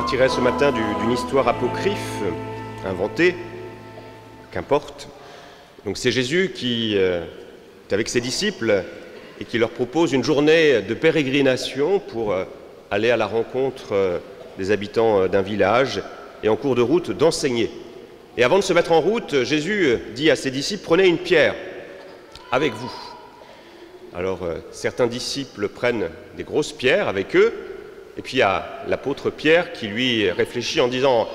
partirai ce matin d'une histoire apocryphe, inventée, qu'importe. Donc c'est Jésus qui est avec ses disciples et qui leur propose une journée de pérégrination pour aller à la rencontre des habitants d'un village et en cours de route d'enseigner. Et avant de se mettre en route, Jésus dit à ses disciples, prenez une pierre avec vous. Alors certains disciples prennent des grosses pierres avec eux, et puis il y a l'apôtre Pierre qui lui réfléchit en disant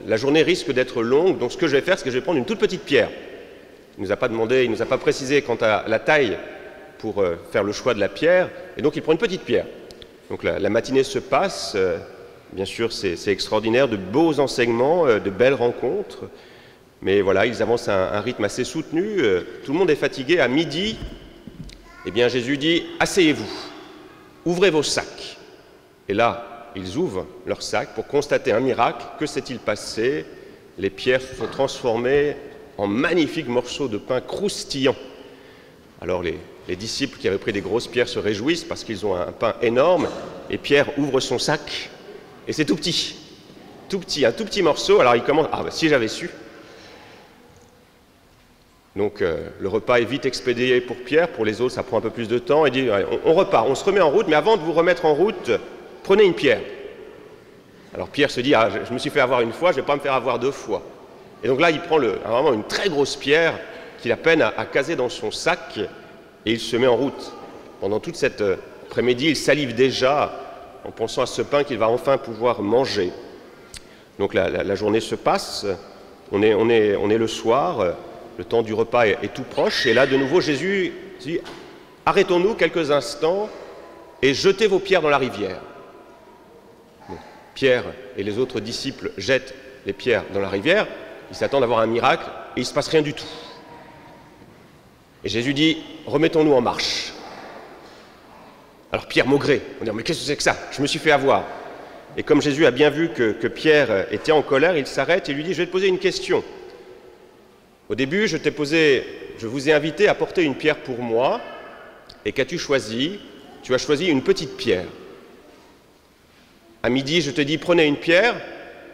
la journée risque d'être longue, donc ce que je vais faire, c'est que je vais prendre une toute petite pierre. Il ne nous a pas demandé, il ne nous a pas précisé quant à la taille pour faire le choix de la pierre, et donc il prend une petite pierre. Donc la matinée se passe, bien sûr c'est extraordinaire, de beaux enseignements, de belles rencontres, mais voilà, ils avancent à un rythme assez soutenu, tout le monde est fatigué. À midi, eh bien Jésus dit « Asseyez-vous, ouvrez vos sacs ». Et là, ils ouvrent leurs sacs pour constater un miracle. Que s'est-il passé? Les pierres se sont transformées en magnifiques morceaux de pain croustillants. Alors les disciples qui avaient pris des grosses pierres se réjouissent parce qu'ils ont un pain énorme. Et Pierre ouvre son sac et c'est tout petit, un tout petit morceau. Alors il commence, ah bah, si j'avais su. Donc le repas est vite expédié pour Pierre, pour les autres ça prend un peu plus de temps. Il dit, on repart, on se remet en route, mais avant de vous remettre en route, prenez une pierre. Alors Pierre se dit, ah, je me suis fait avoir une fois, je ne vais pas me faire avoir deux fois. Et donc là, il prend vraiment une très grosse pierre qu'il a peine à caser dans son sac et il se met en route. Pendant toute cette après-midi, il salive déjà en pensant à ce pain qu'il va enfin pouvoir manger. Donc la journée se passe, on est le soir, le temps du repas est tout proche. Et là, de nouveau, Jésus dit, arrêtons-nous quelques instants et jetez vos pierres dans la rivière. Pierre et les autres disciples jettent les pierres dans la rivière, ils s'attendent à voir un miracle et il ne se passe rien du tout. Et Jésus dit, remettons-nous en marche. Alors Pierre maugré, on dit, mais qu'est-ce que c'est que ça? Je me suis fait avoir. Et comme Jésus a bien vu que Pierre était en colère, il s'arrête et lui dit, je vais te poser une question. Au début, je vous ai invité à porter une pierre pour moi, et qu'as-tu choisi? Tu as choisi une petite pierre. À midi, je te dis, prenez une pierre,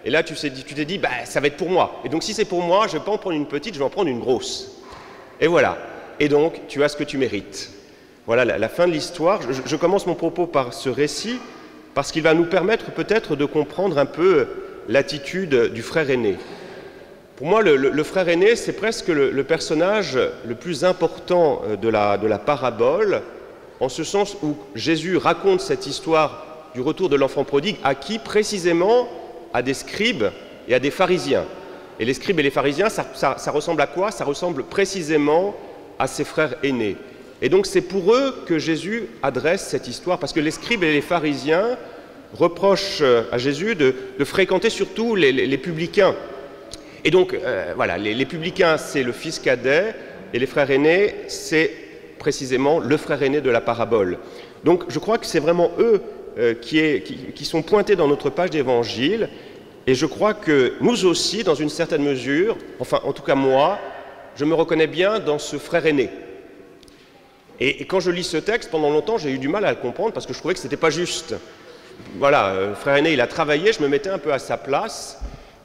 et là, tu t'es dit, bah, ça va être pour moi. Et donc, si c'est pour moi, je ne vais pas en prendre une petite, je vais en prendre une grosse. Et voilà. Et donc, tu as ce que tu mérites. Voilà la fin de l'histoire. Je commence mon propos par ce récit, parce qu'il va nous permettre peut-être de comprendre un peu l'attitude du frère aîné. Pour moi, le frère aîné, c'est presque le personnage le plus important de la parabole, en ce sens où Jésus raconte cette histoire du retour de l'enfant prodigue à qui précisément? À des scribes et à des pharisiens. Et les scribes et les pharisiens, ça ressemble à quoi? Ça ressemble précisément à ses frères aînés. Et donc c'est pour eux que Jésus adresse cette histoire, parce que les scribes et les pharisiens reprochent à Jésus de fréquenter surtout les publicains. Et donc voilà, les publicains c'est le fils cadet, et les frères aînés c'est précisément le frère aîné de la parabole. Donc je crois que c'est vraiment eux qui sont pointés dans notre page d'évangile, et je crois que nous aussi, dans une certaine mesure, enfin en tout cas moi, je me reconnais bien dans ce frère aîné. Et quand je lis ce texte, pendant longtemps, j'ai eu du mal à le comprendre parce que je trouvais que ce n'était pas juste. Voilà, le frère aîné, il a travaillé, je me mettais un peu à sa place,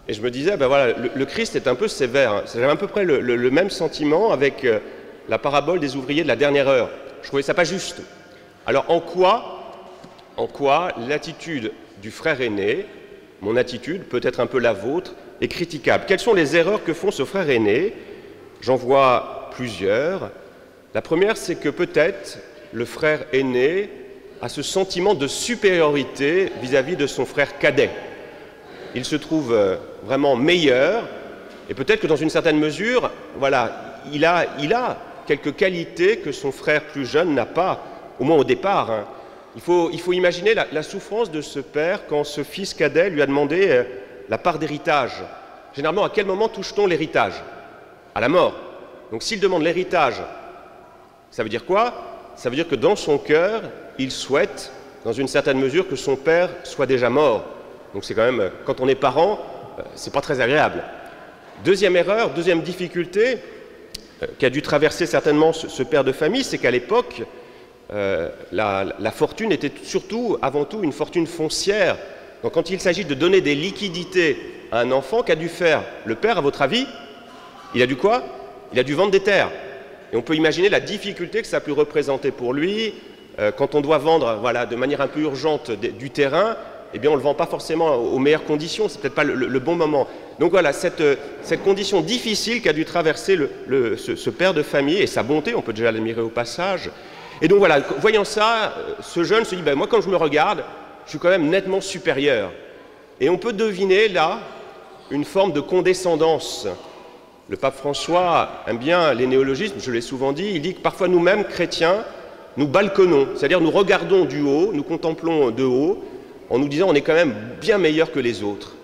et je me disais, ben voilà, le Christ est un peu sévère. J'avais à peu près le même sentiment avec la parabole des ouvriers de la dernière heure. Je trouvais ça pas juste. Alors en quoi l'attitude du frère aîné, mon attitude, peut-être un peu la vôtre, est critiquable? Quelles sont les erreurs que font ce frère aîné? J'en vois plusieurs. La première, c'est que peut-être le frère aîné a ce sentiment de supériorité vis-à-vis de son frère cadet. Il se trouve vraiment meilleur, et peut-être que dans une certaine mesure, voilà, il a quelques qualités que son frère plus jeune n'a pas, au moins au départ, hein. Il faut imaginer la souffrance de ce père quand ce fils cadet lui a demandé la part d'héritage. Généralement, à quel moment touche-t-on l'héritage? À la mort. Donc s'il demande l'héritage, ça veut dire quoi? Ça veut dire que dans son cœur, il souhaite, dans une certaine mesure, que son père soit déjà mort. Donc c'est quand même, quand on est parent, c'est pas très agréable. Deuxième erreur, deuxième difficulté qu'a dû traverser certainement ce père de famille, c'est qu'à l'époque, la fortune était surtout, avant tout, une fortune foncière Donc quand il s'agit de donner des liquidités à un enfant, qu'a dû faire le père, à votre avis? Il a dû quoi? Il a dû vendre des terres. Et on peut imaginer la difficulté que ça a pu représenter pour lui quand on doit vendre voilà, de manière un peu urgente du terrain. Eh bien, on ne le vend pas forcément aux meilleures conditions, c'est peut-être pas le bon moment. Donc voilà, cette condition difficile qu'a dû traverser ce père de famille, et sa bonté, on peut déjà l'admirer au passage. Et donc voilà, voyant ça, ce jeune se dit, ben, moi quand je me regarde, je suis quand même nettement supérieur. Et on peut deviner là une forme de condescendance. Le pape François aime bien les néologismes, je l'ai souvent dit, il dit que parfois nous-mêmes, chrétiens, nous balconnons, c'est-à-dire nous regardons du haut, nous contemplons de haut, en nous disant on est quand même bien meilleur que les autres.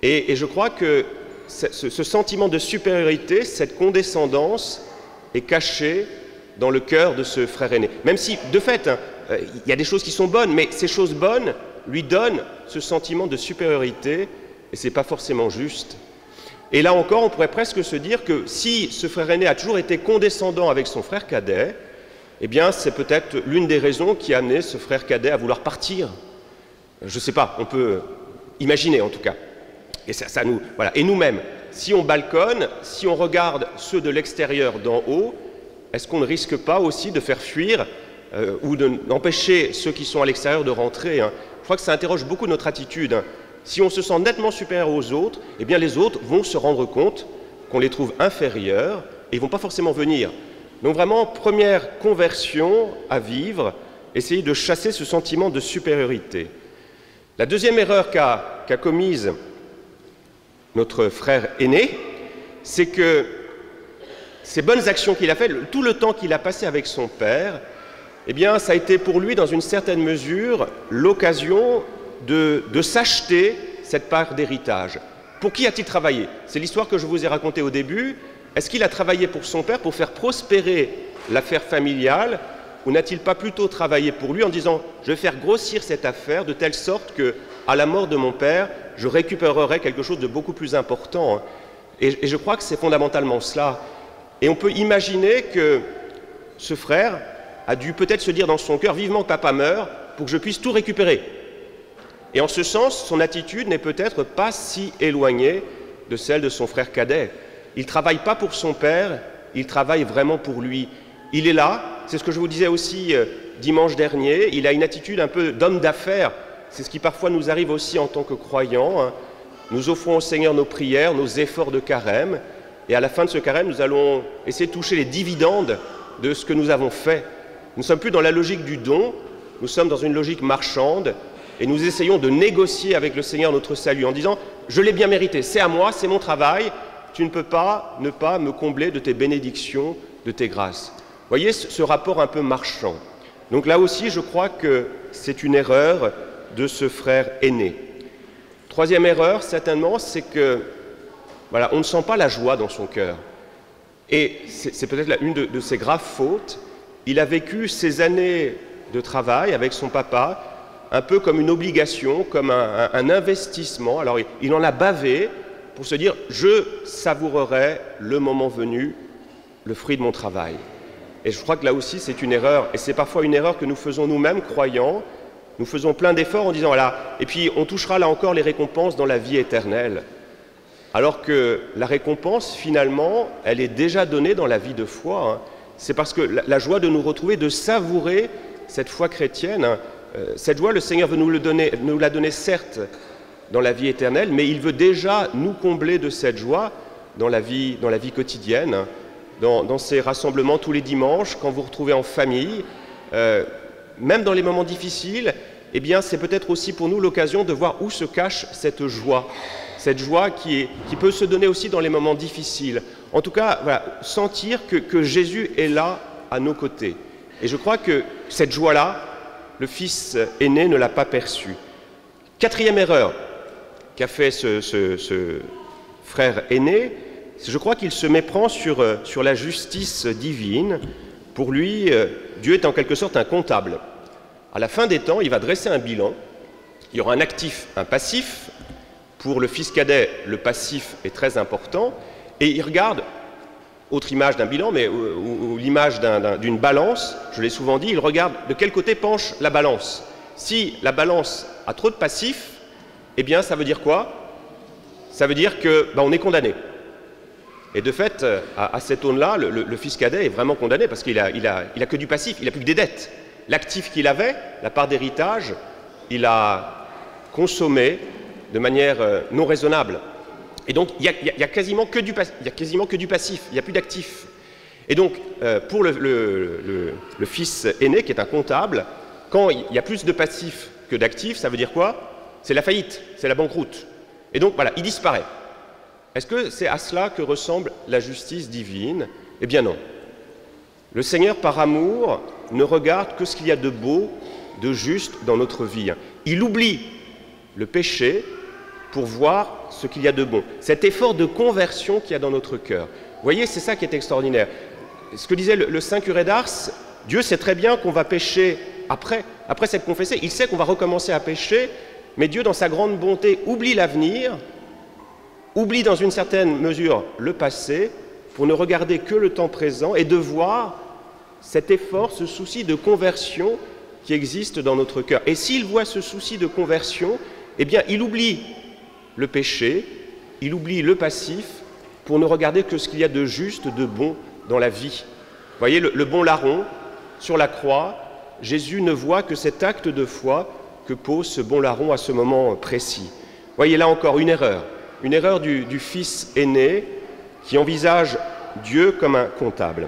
Et je crois que ce sentiment de supériorité, cette condescendance est caché dans le cœur de ce frère aîné. Même si, de fait, il y a des choses qui sont bonnes, mais ces choses bonnes lui donnent ce sentiment de supériorité, et ce n'est pas forcément juste. Et là encore, on pourrait presque se dire que si ce frère aîné a toujours été condescendant avec son frère cadet, eh bien c'est peut-être l'une des raisons qui a amené ce frère cadet à vouloir partir. Je ne sais pas, on peut imaginer en tout cas. Et ça nous, voilà. Et nous-mêmes, si on balconne, si on regarde ceux de l'extérieur d'en haut, est-ce qu'on ne risque pas aussi de faire fuir ou d'empêcher ceux qui sont à l'extérieur de rentrer, hein? Je crois que ça interroge beaucoup notre attitude, hein. Si on se sent nettement supérieur aux autres, eh bien les autres vont se rendre compte qu'on les trouve inférieurs et ils ne vont pas forcément venir. Donc vraiment, première conversion à vivre, essayer de chasser ce sentiment de supériorité. La deuxième erreur qu'a commise notre frère aîné, c'est que ces bonnes actions qu'il a faites, tout le temps qu'il a passé avec son père, eh bien ça a été pour lui, dans une certaine mesure, l'occasion de s'acheter cette part d'héritage. Pour qui a-t-il travaillé? C'est l'histoire que je vous ai racontée au début. Est-ce qu'il a travaillé pour son père, pour faire prospérer l'affaire familiale, ou n'a-t-il pas plutôt travaillé pour lui en disant « je vais faire grossir cette affaire de telle sorte que, à la mort de mon père, je récupérerai quelque chose de beaucoup plus important ». Et je crois que c'est fondamentalement cela. Et on peut imaginer que ce frère a dû peut-être se dire dans son cœur « vivement que papa meure pour que je puisse tout récupérer ». Et en ce sens, son attitude n'est peut-être pas si éloignée de celle de son frère cadet. Il ne travaille pas pour son père, il travaille vraiment pour lui. Il est là, c'est ce que je vous disais aussi dimanche dernier, il a une attitude un peu d'homme d'affaires. C'est ce qui parfois nous arrive aussi en tant que croyants, hein. Nous offrons au Seigneur nos prières, nos efforts de carême, et à la fin de ce carême, nous allons essayer de toucher les dividendes de ce que nous avons fait. Nous ne sommes plus dans la logique du don, nous sommes dans une logique marchande, et nous essayons de négocier avec le Seigneur notre salut en disant « je l'ai bien mérité, c'est à moi, c'est mon travail, tu ne peux pas ne pas me combler de tes bénédictions, de tes grâces. » Vous voyez ce rapport un peu marchand. Donc là aussi, je crois que c'est une erreur de ce frère aîné. Troisième erreur, certainement, c'est que voilà, on ne sent pas la joie dans son cœur. Et c'est peut-être une de ses graves fautes. Il a vécu ces années de travail avec son papa un peu comme une obligation, comme un investissement. Alors il en a bavé pour se dire « je savourerai le moment venu le fruit de mon travail ». Et je crois que là aussi c'est une erreur, et c'est parfois une erreur que nous faisons nous-mêmes, croyants. Nous faisons plein d'efforts en disant « voilà, et puis on touchera là encore les récompenses dans la vie éternelle ». Alors que la récompense, finalement, elle est déjà donnée dans la vie de foi, hein. C'est parce que la joie de nous retrouver, de savourer cette foi chrétienne, hein. Cette joie, le Seigneur veut nous la donner certes dans la vie éternelle, mais il veut déjà nous combler de cette joie dans la vie quotidienne, hein. Dans ces rassemblements tous les dimanches, quand vous vous retrouvez en famille, même dans les moments difficiles, eh bien c'est peut-être aussi pour nous l'occasion de voir où se cache cette joie qui peut se donner aussi dans les moments difficiles. En tout cas, voilà, sentir que Jésus est là à nos côtés. Et je crois que cette joie-là, le fils aîné ne l'a pas perçue. Quatrième erreur qu'a fait ce frère aîné, je crois qu'il se méprend sur la justice divine. Pour lui, Dieu est en quelque sorte un comptable. À la fin des temps, il va dresser un bilan. Il y aura un actif, un passif. Pour le fils cadet, le passif est très important. Et il regarde, autre image d'un bilan, mais ou l'image d'une balance, je l'ai souvent dit, il regarde de quel côté penche la balance. Si la balance a trop de passif, eh bien ça veut dire quoi? Ça veut dire que on est condamné. Et de fait, à cette aune-là, le fils cadet est vraiment condamné parce qu'il a que du passif, il n'a plus que des dettes. L'actif qu'il avait, la part d'héritage, il a consommé de manière non raisonnable. Et donc, il y a quasiment que du passif, il n'y a plus d'actif. Et donc, pour le fils aîné, qui est un comptable, quand il y a plus de passif que d'actif, ça veut dire quoi? C'est la faillite, c'est la banqueroute. Et donc, voilà, il disparaît. Est-ce que c'est à cela que ressemble la justice divine? Eh bien non. Le Seigneur, par amour, ne regarde que ce qu'il y a de beau, de juste dans notre vie. Il oublie le péché pour voir ce qu'il y a de bon. Cet effort de conversion qu'il y a dans notre cœur. Vous voyez, c'est ça qui est extraordinaire. Ce que disait le saint curé d'Ars, Dieu sait très bien qu'on va pécher après s'être confessé. Il sait qu'on va recommencer à pécher, mais Dieu, dans sa grande bonté, oublie l'avenir, oublie dans une certaine mesure le passé, pour ne regarder que le temps présent et de voir cet effort, ce souci de conversion qui existe dans notre cœur. Et s'il voit ce souci de conversion, eh bien, il oublie le péché, il oublie le passif, pour ne regarder que ce qu'il y a de juste, de bon dans la vie. Vous voyez, le bon larron, sur la croix, Jésus ne voit que cet acte de foi que pose ce bon larron à ce moment précis. Vous voyez là encore une erreur du fils aîné qui envisage Dieu comme un comptable.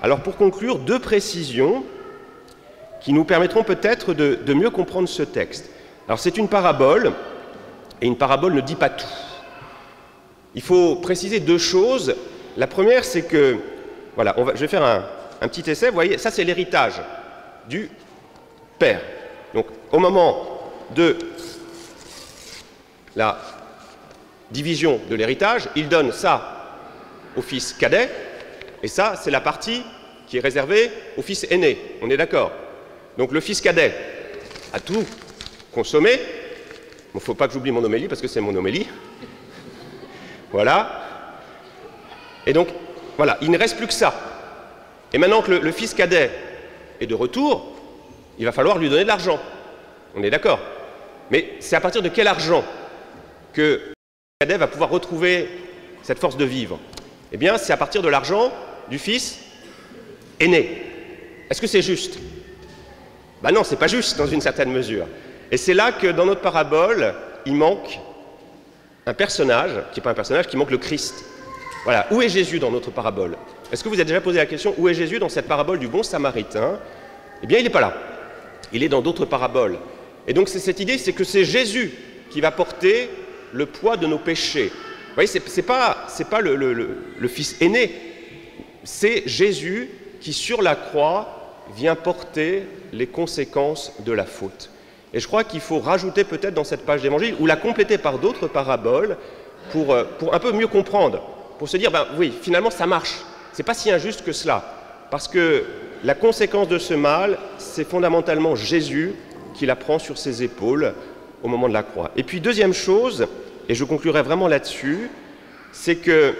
Alors pour conclure, deux précisions qui nous permettront peut-être de mieux comprendre ce texte. Alors c'est une parabole, et une parabole ne dit pas tout. Il faut préciser deux choses. La première, c'est que, voilà, je vais faire un petit essai. Vous voyez, ça c'est l'héritage du père. Donc au moment de la division de l'héritage, il donne ça au fils cadet, et ça, c'est la partie qui est réservée au fils aîné. On est d'accord? Donc le fils cadet a tout consommé. Il ne faut pas que j'oublie mon homélie, parce que c'est mon homélie. Voilà. Et donc, voilà, il ne reste plus que ça. Et maintenant que le fils cadet est de retour, il va falloir lui donner de l'argent. On est d'accord? Mais c'est à partir de quel argent que le cadet va pouvoir retrouver cette force de vivre? Eh bien, c'est à partir de l'argent du fils aîné. Est-ce que c'est juste? Ben non, c'est pas juste dans une certaine mesure. Et c'est là que dans notre parabole, il manque un personnage, qui n'est pas un personnage, qui manque le Christ. Voilà, où est Jésus dans notre parabole? Est-ce que vous avez déjà posé la question, où est Jésus dans cette parabole du bon samaritain? Eh bien, il n'est pas là. Il est dans d'autres paraboles. Et donc, c'est cette idée, c'est que c'est Jésus qui va porter le poids de nos péchés. Vous voyez, c'est pas le fils aîné, c'est Jésus qui, sur la croix, vient porter les conséquences de la faute. Et je crois qu'il faut rajouter peut-être dans cette page d'évangile, ou la compléter par d'autres paraboles, pour un peu mieux comprendre, pour se dire, ben oui, finalement ça marche, c'est pas si injuste que cela, parce que la conséquence de ce mal, c'est fondamentalement Jésus qui la prend sur ses épaules au moment de la croix. Et puis deuxième chose, et je conclurai vraiment là-dessus, c'est que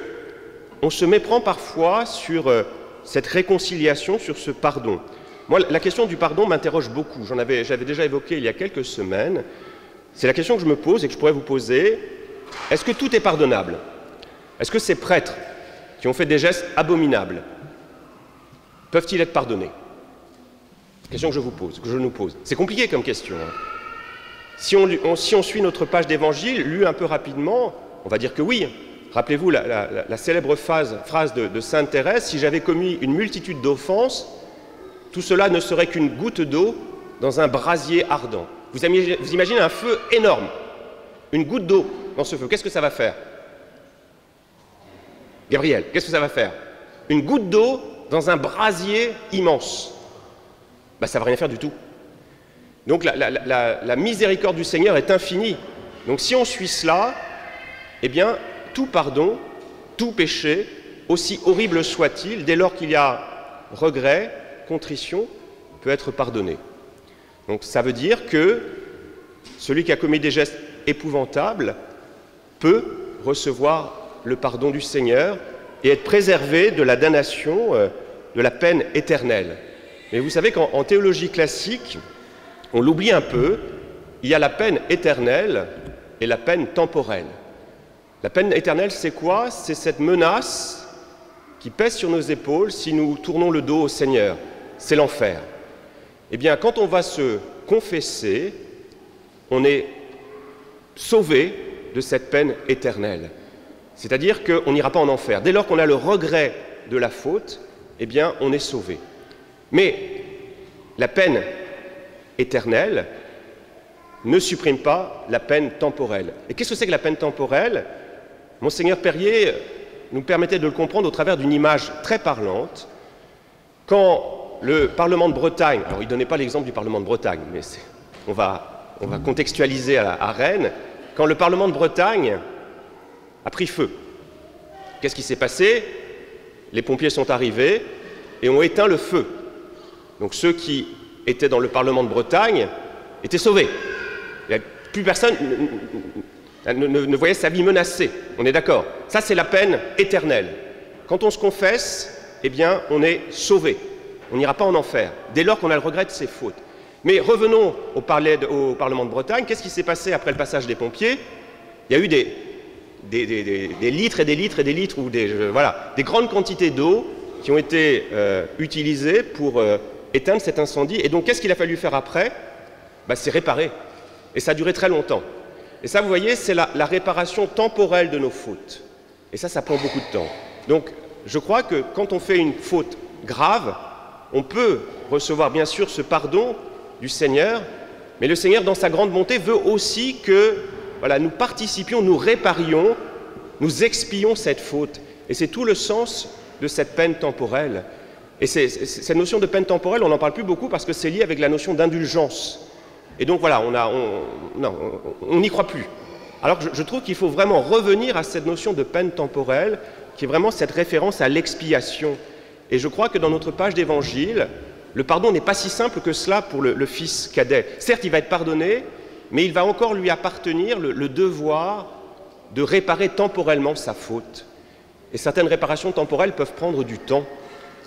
on se méprend parfois sur cette réconciliation, sur ce pardon. Moi, la question du pardon m'interroge beaucoup. J'avais déjà évoqué il y a quelques semaines. C'est la question que je me pose et que je pourrais vous poser. Est-ce que tout est pardonnable? Est-ce que ces prêtres qui ont fait des gestes abominables peuvent-ils être pardonnés? Question que je vous pose, que je nous pose. C'est compliqué comme question. Si on suit notre page d'évangile, lue un peu rapidement, on va dire que oui. Rappelez-vous la célèbre phrase de sainte Thérèse, « Si j'avais commis une multitude d'offenses, tout cela ne serait qu'une goutte d'eau dans un brasier ardent. » Vous imaginez un feu énorme, une goutte d'eau dans ce feu. Qu'est-ce que ça va faire? Gabriel, qu'est-ce que ça va faire? Une goutte d'eau dans un brasier immense. Ben, ça ne va rien faire du tout. Donc la miséricorde du Seigneur est infinie. Donc si on suit cela, eh bien, tout pardon, tout péché, aussi horrible soit-il, dès lors qu'il y a regret, contrition, peut être pardonné. Donc ça veut dire que celui qui a commis des gestes épouvantables peut recevoir le pardon du Seigneur et être préservé de la damnation, de la peine éternelle. Mais vous savez qu'en théologie classique, on l'oublie un peu, il y a la peine éternelle et la peine temporelle. La peine éternelle, c'est quoi? C'est cette menace qui pèse sur nos épaules si nous tournons le dos au Seigneur. C'est l'enfer. Eh bien, quand on va se confesser, on est sauvé de cette peine éternelle. C'est-à-dire qu'on n'ira pas en enfer. Dès lors qu'on a le regret de la faute, eh bien, on est sauvé. Mais la peine éternelle ne supprime pas la peine temporelle. Et qu'est-ce que c'est que la peine temporelle? Monseigneur Perrier nous permettait de le comprendre au travers d'une image très parlante. Quand le Parlement de Bretagne, alors il ne donnait pas l'exemple du Parlement de Bretagne, mais on va contextualiser à Rennes, quand le Parlement de Bretagne a pris feu, qu'est-ce qui s'est passé? Les pompiers sont arrivés et ont éteint le feu. Donc ceux qui étaient dans le Parlement de Bretagne étaient sauvés. Plus personne ne voyait sa vie menacée. On est d'accord? Ça, c'est la peine éternelle. Quand on se confesse, eh bien, on est sauvé. On n'ira pas en enfer, dès lors qu'on a le regret de ses fautes. Mais revenons au Parlement de Bretagne. Qu'est-ce qui s'est passé après le passage des pompiers? Il y a eu des litres et des litres et des litres, ou des grandes quantités d'eau qui ont été utilisées pour éteindre cet incendie. Et donc, qu'est-ce qu'il a fallu faire après? C'est réparer. Et ça a duré très longtemps. Et ça, vous voyez, c'est la réparation temporelle de nos fautes. Et ça prend beaucoup de temps. Donc, je crois que quand on fait une faute grave, on peut recevoir bien sûr ce pardon du Seigneur, mais le Seigneur, dans sa grande bonté, veut aussi que nous participions, nous réparions, nous expions cette faute. Et c'est tout le sens de cette peine temporelle. Et cette notion de peine temporelle, on n'en parle plus beaucoup parce que c'est lié avec la notion d'indulgence. Et donc voilà, on n'y croit plus. Alors que je trouve qu'il faut vraiment revenir à cette notion de peine temporelle, qui est vraiment cette référence à l'expiation. Et je crois que dans notre page d'évangile, le pardon n'est pas si simple que cela pour le fils cadet. Certes, il va être pardonné, mais il va encore lui appartenir le devoir de réparer temporellement sa faute. Et certaines réparations temporelles peuvent prendre du temps.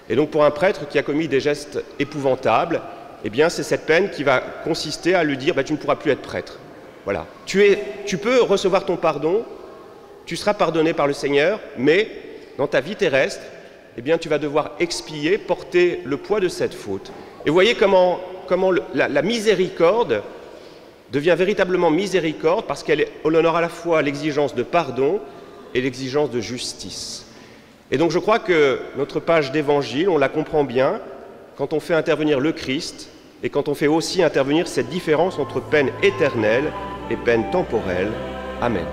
Et donc pour un prêtre qui a commis des gestes épouvantables, eh bien c'est cette peine qui va consister à lui dire tu ne pourras plus être prêtre. Voilà. Tu peux recevoir ton pardon, tu seras pardonné par le Seigneur, mais dans ta vie terrestre, eh bien tu vas devoir expier, porter le poids de cette faute. Et vous voyez comment la miséricorde devient véritablement miséricorde parce qu'elle honore à la fois l'exigence de pardon et l'exigence de justice. Et donc je crois que notre page d'évangile, on la comprend bien quand on fait intervenir le Christ et quand on fait aussi intervenir cette différence entre peine éternelle et peine temporelle. Amen.